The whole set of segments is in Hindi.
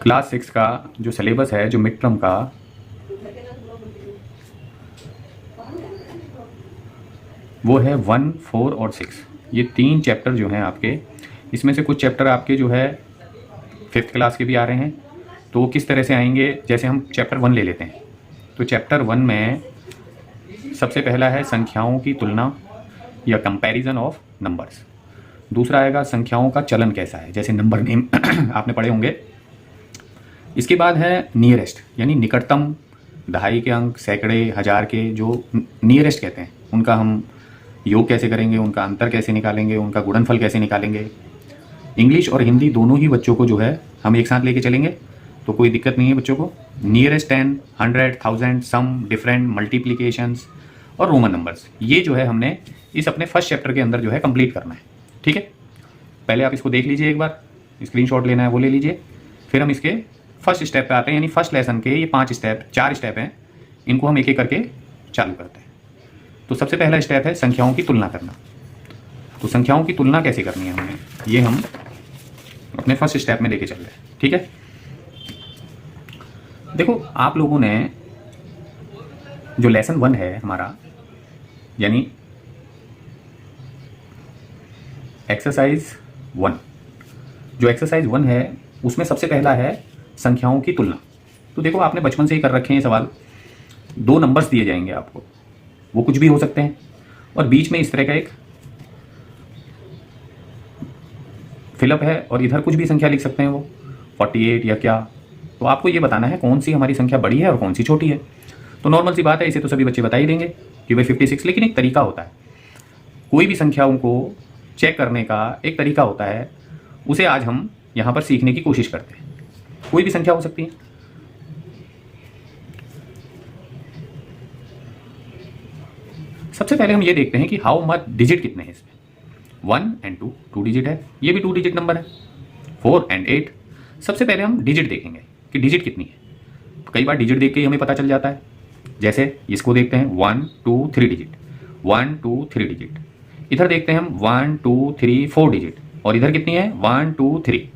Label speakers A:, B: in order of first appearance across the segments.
A: क्लास 6 का जो सिलेबस है, जो मिड टर्म का, वो है 1, 4 और 6। ये 3 चैप्टर जो हैं आपके, इसमें से कुछ चैप्टर आपके जो है 5th क्लास के भी आ रहे हैं। तो वो किस तरह से आएंगे, जैसे हम चैप्टर 1 ले लेते हैं। तो चैप्टर 1 में सबसे पहला है संख्याओं की तुलना या कंपैरिजन ऑफ नंबर्स। दूसरा आएगा संख्याओं का चलन कैसा है, जैसे नंबर नेम आपने पढ़े होंगे। इसके बाद है नियरेस्ट, यानी निकटतम, दहाई के अंक, सैकड़े, हज़ार के जो नियरेस्ट कहते हैं, उनका हम योग कैसे करेंगे, उनका अंतर कैसे निकालेंगे, उनका गुणनफल कैसे निकालेंगे। इंग्लिश और हिंदी दोनों ही बच्चों को जो है हम एक साथ लेके चलेंगे, तो कोई दिक्कत नहीं है बच्चों को। नियरेस्ट 10, 100, 1000, सम, डिफरेंट, मल्टीप्लिकेशंस और रोमन नंबर्स, ये जो है हमने इस अपने फर्स्ट चैप्टर के अंदर जो है कंप्लीट करना है। ठीक है, पहले आप इसको देख लीजिए, एक बार स्क्रीनशॉट लेना है वो ले लीजिए, फिर हम इसके फर्स्ट स्टेप पे आते हैं। यानी फर्स्ट लेसन के ये 4 स्टेप हैं, इनको हम एक एक करके चालू करते हैं। तो सबसे पहला स्टेप है संख्याओं की तुलना करना। तो संख्याओं की तुलना कैसे करनी है हमें, ये हम अपने फर्स्ट स्टेप में लेके चल रहे हैं। ठीक है, देखो आप लोगों ने जो लेसन 1 है हमारा, यानी एक्सरसाइज 1, जो एक्सरसाइज 1 है उसमें सबसे पहला है संख्याओं की तुलना। तो देखो आपने बचपन से ही कर रखे हैं सवाल, 2 नंबर्स दिए जाएंगे आपको, वो कुछ भी हो सकते हैं, और बीच में इस तरह का एक फिलअप है, और इधर कुछ भी संख्या लिख सकते हैं, वो 48 या क्या। तो आपको ये बताना है कौन सी हमारी संख्या बड़ी है और कौन सी छोटी है। तो नॉर्मल सी बात है, इसे तो सभी बच्चे बता ही देंगे कि भाई 56, लेकिन एक तरीका होता है, कोई भी संख्याओं को चेक करने का एक तरीका होता है, उसे आज हम यहाँ पर सीखने की कोशिश करते हैं। कोई भी संख्या हो सकती है। सबसे पहले हम ये देखते हैं कि हाउ मच डिजिट कितने हैं इसमें। 1 and 2 डिजिट है, ये भी 2 डिजिट नंबर है। 4 and 8, सबसे पहले हम डिजिट देखेंगे कि डिजिट कितनी है। तो कई बार डिजिट देख के ही हमें पता चल जाता है, जैसे इसको देखते हैं 1, 2, 3 डिजिट, 1, 2, 3 डिजिट। इधर देखते हैं हम 1, 2, 3, 4 डिजिट, और इधर कितनी है 1, 2, 3।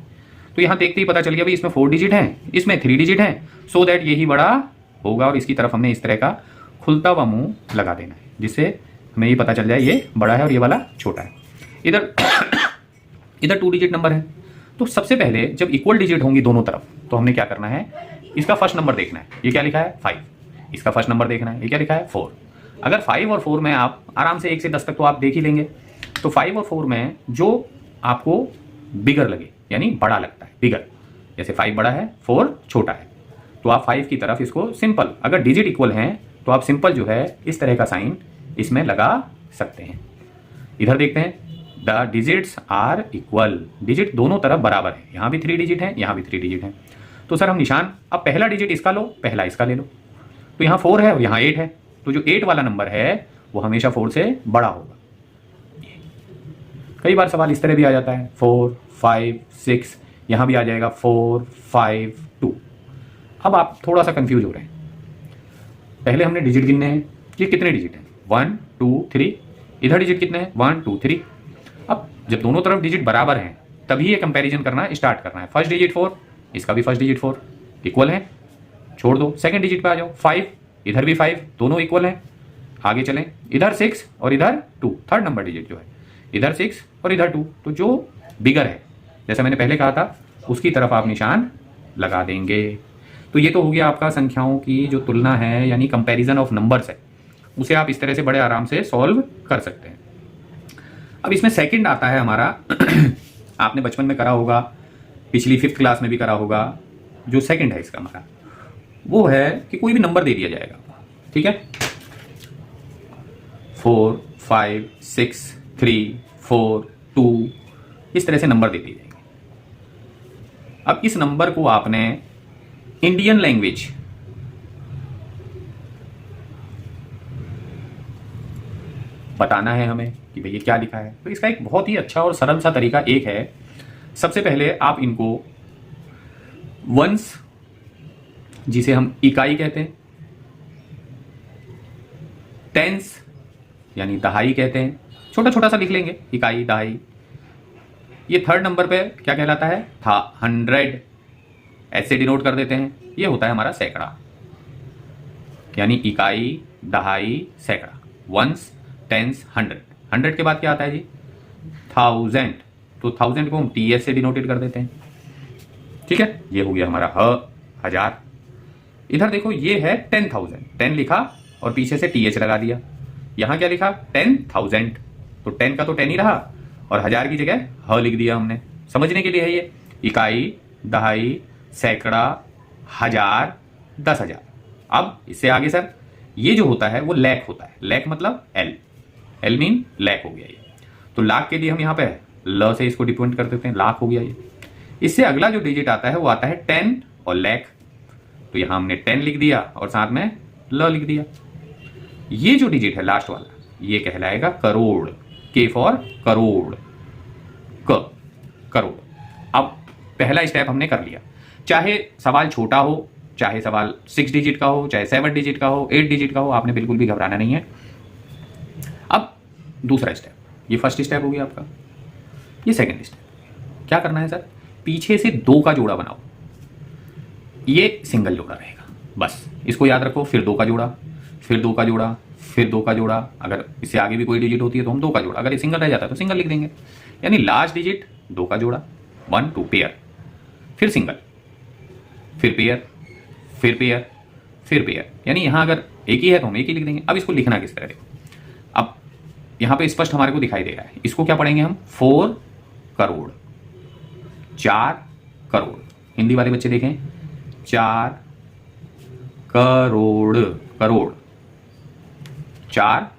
A: तो यहाँ देखते ही पता चल गया भाई इसमें 4 डिजिट हैं, इसमें 3 डिजिट हैं, सो दैट यही बड़ा होगा, और इसकी तरफ हमने इस तरह का खुलता हुआ मुंह लगा देना है, जिससे हमें ये पता चल जाए ये बड़ा है और ये वाला छोटा है। इधर इधर 2 डिजिट नंबर है। तो सबसे पहले जब इक्वल डिजिट होंगी दोनों तरफ, तो हमने क्या करना है, इसका फर्स्ट नंबर देखना है, ये क्या लिखा है 5, इसका फर्स्ट नंबर देखना है, ये क्या लिखा है 4। अगर 5 और 4 में आप आराम से 1 से 10 तक तो आप देख ही लेंगे, तो 5 और 4 में जो आपको बिगर लगे, यानी बड़ा लगता है, बिगर, जैसे 5 बड़ा है 4 छोटा है, तो आप 5 की तरफ इसको सिंपल, अगर डिजिट इक्वल हैं तो आप सिंपल जो है इस तरह का साइन इसमें लगा सकते हैं। इधर देखते हैं, the digits are equal, digit दोनों तरफ बराबर है, यहाँ भी 3 डिजिट है, यहाँ भी 3 डिजिट है। तो सर हम निशान, अब पहला डिजिट इसका लो, पहला इसका ले लो। तो यहाँ 4 है और यहाँ 8 है, तो जो 8 वाला नंबर है वो हमेशा 4 से बड़ा होगा। कई बार सवाल इस तरह भी आ जाता है 4, 5, 6, यहाँ भी आ जाएगा 4, 5, 2। अब आप थोड़ा सा कंफ्यूज हो रहे हैं। पहले हमने डिजिट गिनने हैं, ये कितने डिजिट हैं 1, 2, 3, इधर डिजिट कितने हैं 1, 2, 3। अब जब दोनों तरफ डिजिट बराबर हैं तभी ये कंपैरिजन करना स्टार्ट करना है। फर्स्ट डिजिट 4, इसका भी फर्स्ट डिजिट 4, इक्वल है, छोड़ दो। सेकंड डिजिट पे आ जाओ, 5, इधर भी 5, दोनों इक्वल हैं, आगे चलें। इधर 6 और इधर 2, थर्ड नंबर डिजिट जो है, इधर 6 और इधर 2, तो जो बिगर है, जैसा मैंने पहले कहा था, उसकी तरफ आप निशान लगा देंगे। तो ये तो हो गया आपका संख्याओं की जो तुलना है, यानी कंपैरिजन ऑफ नंबर्स है, उसे आप इस तरह से बड़े आराम से सॉल्व कर सकते हैं। अब इसमें सेकंड आता है हमारा आपने बचपन में करा होगा, पिछली 5th क्लास में भी करा होगा, जो सेकंड है इसका हमारा, वो है कि कोई भी नंबर दे दिया जाएगा, ठीक है, 4, 5, 6, 3, 4, 2, इस तरह से नंबर दे दिए जाएंगे। अब इस नंबर को आपने इंडियन लैंग्वेज बताना है हमें कि भाई ये क्या लिखा है। तो इसका एक बहुत ही अच्छा और सरल सा तरीका एक है, सबसे पहले आप इनको वंस, जिसे हम इकाई कहते हैं, टेंस यानी दहाई कहते हैं, छोटा छोटा सा लिख लेंगे, इकाई, दहाई। ये थर्ड नंबर पे क्या कहलाता है 100, एस से डिनोट कर देते हैं, ये होता है हमारा सैकड़ा, यानी इकाई, दहाई, सैकड़ा। Once, tense, hundred. हंड्रेड के बाद क्या आता है जी? थाउजेंड। तो थाउजेंड को हम टीएस से डिनोटेड कर देते हैं। ठीक है, ये हो गया हमारा हजार। इधर देखो ये है 10,000, 10 लिखा और पीछे से टीएच लगा दिया। यहां क्या लिखा? 10,000, तो 10 का तो 10 ही रहा और हजार की जगह ह लिख दिया हमने। समझने के लिए है ये। इकाई, दहाई, सैकड़ा, हजार, 10,000। अब इससे आगे सर ये जो होता है वो लैख होता है। लैख मतलब एल, एल मीन लैख हो गया ये। तो लाख के लिए हम यहाँ पे ल से इसको डिपेंड कर देते हैं, लाख हो गया ये। इससे अगला जो डिजिट आता है वो आता है 10 और लैख। तो यहां हमने 10 लिख दिया और साथ में ल लिख दिया। ये जो डिजिट है लास्ट वाला, ये कहलाएगा करोड़। के फॉर करोड़, करोड़। अब पहला स्टेप हमने कर लिया। चाहे सवाल छोटा हो, चाहे सवाल 6 डिजिट का हो, चाहे 7 डिजिट का हो, 8 डिजिट का हो, आपने बिल्कुल भी घबराना नहीं है। अब दूसरा स्टेप, ये फर्स्ट स्टेप हो गया आपका, ये सेकंड स्टेप। क्या करना है सर? पीछे से 2 का जोड़ा बनाओ। ये सिंगल जोड़ा रहेगा, बस इसको याद रखो। फिर 2 का जोड़ा, फिर 2 का जोड़ा, फिर 2 का जोड़ा। अगर इससे आगे भी कोई डिजिट होती है तो हम 2 का जोड़ा, अगर ये सिंगल रह जाता है तो सिंगल लिख देंगे। यानी लास्ट डिजिट 2 का जोड़ा, 1 2 पेयर, फिर सिंगल, फिर पेयर, फिर पेयर, फिर पेयर। यानी यहां अगर एक ही है तो हम एक ही लिख देंगे। अब इसको लिखना किस तरह देखो। अब यहां पे स्पष्ट हमारे को दिखाई दे रहा है। इसको क्या पढ़ेंगे हम? 4 करोड़, 4 करोड़। हिंदी वाले बच्चे देखें, 4 करोड़, करोड़, 4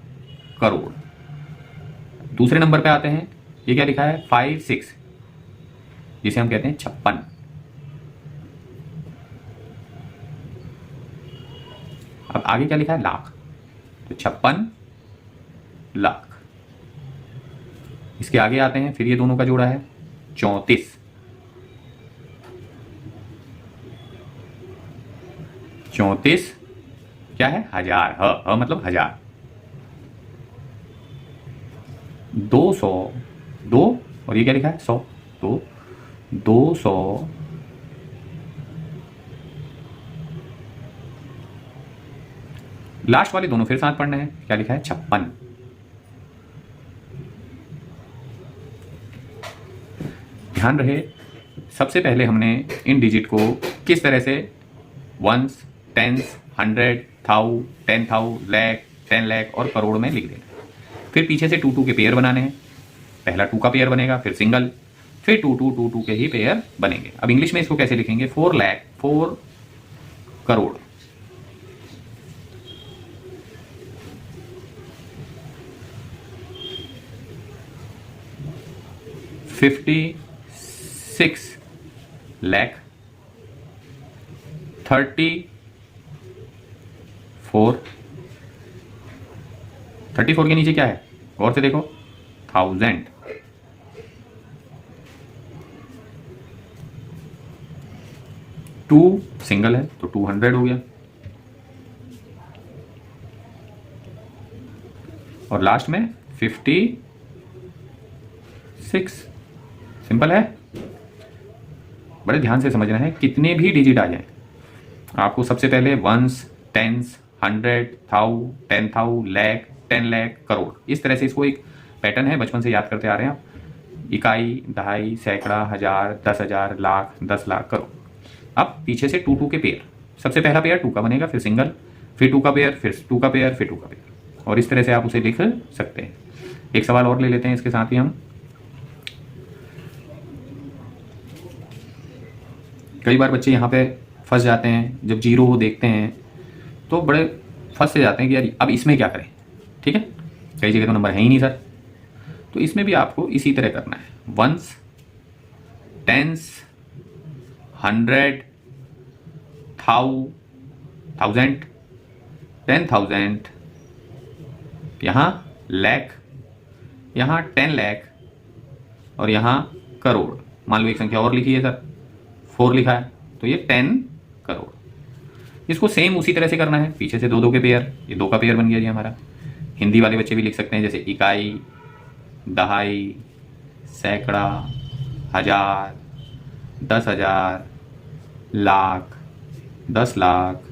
A: करोड़। दूसरे नंबर पे आते हैं, ये क्या लिखा है? 5 6, जिसे हम कहते हैं 56। अब आगे क्या लिखा है? लाख। तो 56 लाख। इसके आगे आते हैं, फिर ये दोनों का जोड़ा है 34, 34 क्या है? हजार। ह मतलब हजार। 200, 2 और ये क्या लिखा है? 100। तो 200 लास्ट वाले दोनों फिर साथ पढ़ने हैं। क्या लिखा है? 56। ध्यान रहे, सबसे पहले हमने इन डिजिट को किस तरह से वंस, टेंस, 100, 1000, 10,000, लैख, 10 लाख और करोड़ में लिख देना। फिर पीछे से 2 2 के पेयर बनाने हैं। पहला 2 का पेयर बनेगा, फिर सिंगल, फिर 2 2 2 2 के ही पेयर बनेंगे। अब इंग्लिश में इसको कैसे लिखेंगे? 4 लाख, 4 करोड़। $56 lakh, 34 के नीचे क्या है? गौर से देखो, 1000। टू सिंगल है तो 200 हो गया, और लास्ट में 56। सिंपल है। बड़े ध्यान से समझना है। कितने भी डिजिट आ जाए, आपको सबसे पहले वंस, टेंस, 100, 1000, 10,000, लैख, 10 लाख, करोड़, इस तरह से इसको एक पैटर्न है, बचपन से याद करते आ रहे हैं आप। इकाई, दहाई, सैकड़ा, हजार, 10,000, लाख, 10 लाख, करोड़। अब पीछे से 2 2 के पेयर। सबसे पहला पेयर 2 का बनेगा, फिर सिंगल, फिर 2 का पेयर, फिर 2 का पेयर, फिर 2 का पेयर, और इस तरह से आप उसे लिख सकते हैं। एक सवाल और ले लेते हैं इसके साथ ही हम। कई बार बच्चे यहाँ पे फंस जाते हैं, जब जीरो हो देखते हैं तो बड़े फंस से जाते हैं कि यार अब इसमें क्या करें। ठीक है, कई जगह तो नंबर है ही नहीं सर, तो इसमें भी आपको इसी तरह करना है। वंस, टेंस, 100, 1000, 10,000, यहाँ लैख, यहाँ 10 लाख, और यहाँ करोड़। मान लो एक संख्या और लिखी है सर, 4 लिखा है, तो ये 10 करोड़। इसको सेम उसी तरह से करना है। पीछे से 2 2 के पेयर, ये 2 का पेयर बन गया जी हमारा। हिंदी वाले बच्चे भी लिख सकते हैं, जैसे इकाई, दहाई, सैकड़ा, हजार, 10,000, लाख, 10 लाख,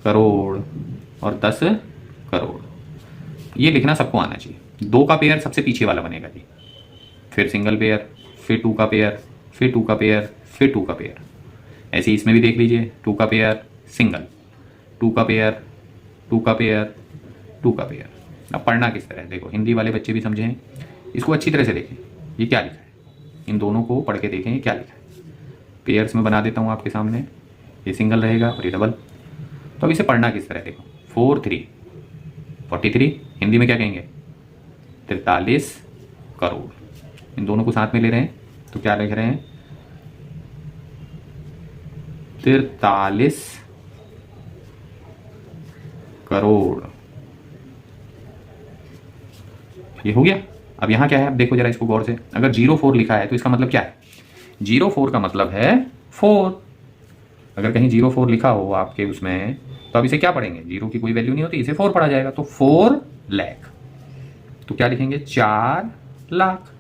A: करोड़ और 10 करोड़। ये लिखना सबको आना चाहिए। 2 का पेयर सबसे पीछे वाला बनेगा जी, फिर सिंगल पेयर, फिर 2 का पेयर, फिर 2 का पेयर, फिर 2 का पेयर। ऐसे ही इसमें भी देख लीजिए, 2 का पेयर सिंगल, 2 का पेयर, 2 का पेयर, 2 का पेयर। अब पढ़ना किस तरह है देखो, हिंदी वाले बच्चे भी समझें, इसको अच्छी तरह से देखें ये क्या लिखा है, इन दोनों को पढ़ के देखें ये क्या लिखा है। पेयर्स में बना देता हूँ आपके सामने, ये सिंगल रहेगा और ये डबल। तो अब इसे पढ़ना किस तरह देखो, 4 3 43, हिंदी में क्या कहेंगे 43 करोड़। इन दोनों को साथ में ले रहे हैं तो क्या लिख रहे हैं 43 करोड़। ये हो गया। अब यहां क्या है, अब देखो जरा इसको गौर से, अगर 04 लिखा है तो इसका मतलब क्या है, 04 का मतलब है 4। अगर कहीं 04 लिखा हो आपके उसमें तो अब इसे क्या पढ़ेंगे, 0 की कोई वैल्यू नहीं होती, इसे 4 पढ़ा जाएगा। तो 4 लाख, तो क्या लिखेंगे 4 लाख।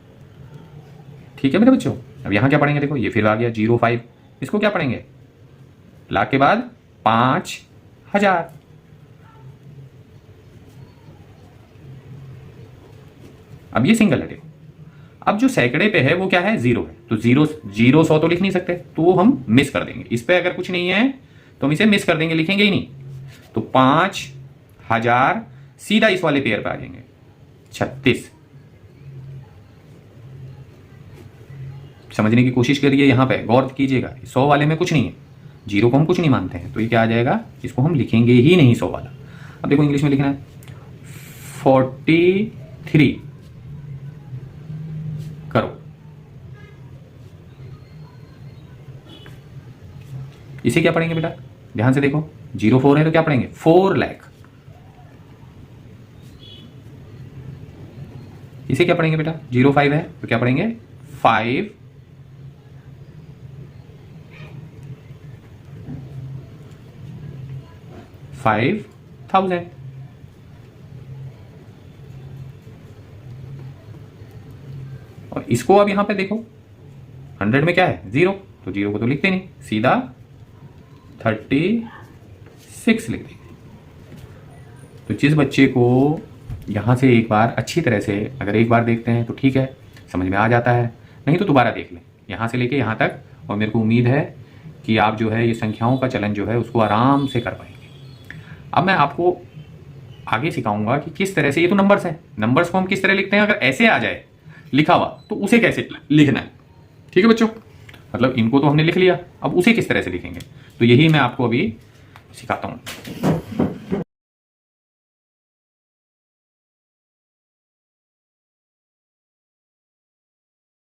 A: ठीक है मेरे बच्चों। अब यहां क्या पढ़ेंगे देखो, ये फिर आ गया 05, इसको क्या पढ़ेंगे, लाख के बाद 5000। अब ये सिंगल है देखो। अब जो सैकड़े पे है वो क्या है 0 है, तो 0 100 तो लिख नहीं सकते, तो वो हम मिस कर देंगे। इस पे अगर कुछ नहीं है तो हम इसे मिस कर देंगे, लिखेंगे ही नहीं। तो 5000 सीधा इस वाले पेयर पे आ जाएंगे 36। समझने की कोशिश करिए, यहां पे गौर कीजिएगा, 100 वाले में कुछ नहीं है, 0 को हम कुछ नहीं मानते हैं, तो ये क्या आ जाएगा, इसको हम लिखेंगे ही नहीं 100 वाला। अब देखो इंग्लिश में लिखना है 43 करोड़। इसे क्या पढ़ेंगे बेटा, ध्यान से देखो, 04 है तो क्या पढ़ेंगे 4 लाख। इसे क्या पढ़ेंगे बेटा, 05 है तो क्या पढ़ेंगे 5,000। और इसको अब यहां पे देखो 100 में क्या है 0, तो 0 को तो लिखते नहीं, सीधा 36 लिख देंगे। तो जिस बच्चे को यहां से एक बार अच्छी तरह से अगर एक बार देखते हैं तो ठीक है, समझ में आ जाता है, नहीं तो दोबारा देख लें यहां से लेके यहां तक, और मेरे को उम्मीद है कि आप जो है ये संख्याओं का चलन जो है उसको आराम से कर पाएंगे। अब मैं आपको आगे सिखाऊंगा कि किस तरह से, ये तो नंबर्स हैं, नंबर्स को हम किस तरह लिखते हैं, अगर ऐसे आ जाए लिखा हुआ तो उसे कैसे लिखना है। ठीक है बच्चों, मतलब इनको तो हमने लिख लिया, अब उसे किस तरह से लिखेंगे, तो यही मैं आपको अभी सिखाता हूँ।